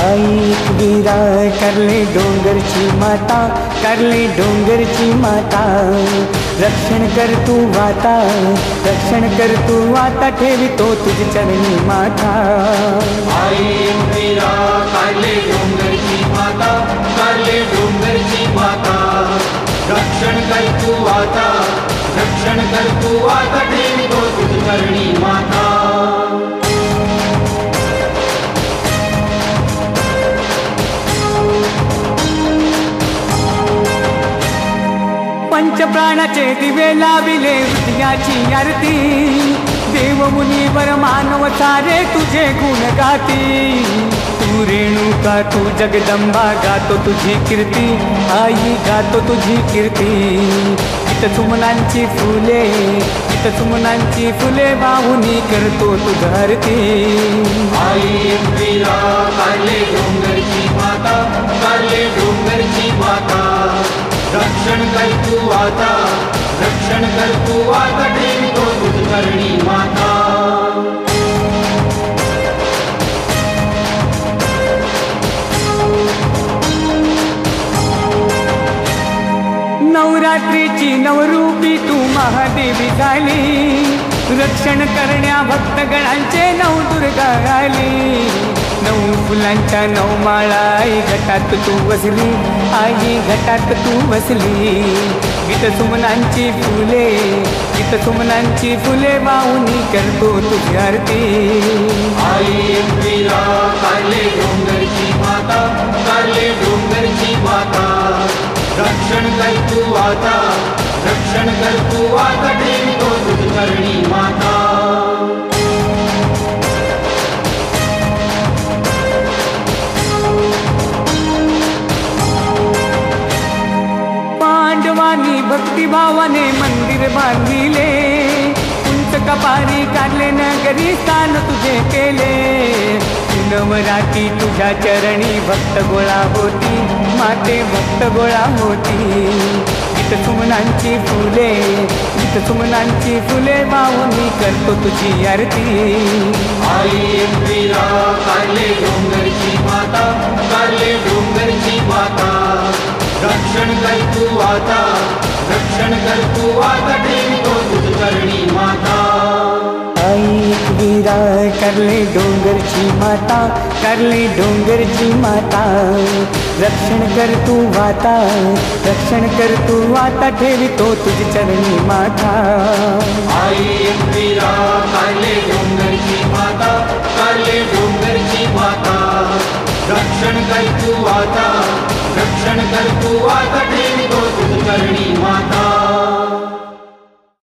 ऐक वीरा करले डोंगरची माता, करले डोंगरची माता, रक्षण कर तू वाता, रक्षण कर तू वाता, ठेवितो तुझ चरणी माता। ऐक वीरा करले डोंगरची माता, करले डोंगरची माता, रक्षण कर तू वाता, रक्षण कर तू वाता, ठेवितो तुझ चरणी माता। पंचप्राणाचे दिवे लाविले हृदयाची आरती, देव मुनीवर मानव सारे तुझे गुण गाती। तू रेणुका तू जगदंबा गातो तुझी कीर्ती, आई गातो तुझी कीर्ती। इत सुमनांची फुले, इत सुमनांची फुले वाहुनी करतो तुझ आरती। ऐक वीरा करले डोंगरची माता, करले डोंगरची माता, रक्षण कर तू वाता, रक्षण कर तू वाता, ठेवितो तुझ चरणी माता। नवरात्रीची नवरूपी तू महादेवी झाली, रक्षण करण्या भक्तगणांचे नवदुर्गा आली। नऊ फुलांच्या नऊ माळा आई घटात तू बसली, आई घटात तू बसली। गीत सुमनांची फुले, गीत सुमनांची फुले वाहुनी करतो तुझी आरती। ऐक वीरा करले डोंगरची माता, करले डोंगरची माता, रक्षण कर तू वाता, रक्षण कर तू वाता, ठेवितो तुझ चरणी माता। पांडवांनी भक्तिभावाने मंदिर बांधिले, उंच कपारी काढले नगरी स्थान तुझे केले। नवराती तुझ्या चरणी भक्त गोळा होती, माते भक्त गोळा होती। गीत सुमनांची फुले, गीत सुमनांची फुले वाहुनी करतो तुझी आरती। ऐक वीरा करले डोंगरची माता, करले डोंगरची माता, रक्षण कर तू वाता, रक्षण कर तू वाता, ठेवितो तुझ चरणी माता। ऐक वीरा करले डोंगरची माता, करले डोंगरची माता, रक्षण कर तू वाता, रक्षण कर तू वाता, ठेवितो तुझ चरणी माता। ऐक वीरा करले डोंगरची माता, करले डोंगरची माता, रक्षण कर तू वाता, रक्षण कर तू वाता, ठेवितो तुझ चरणी माता।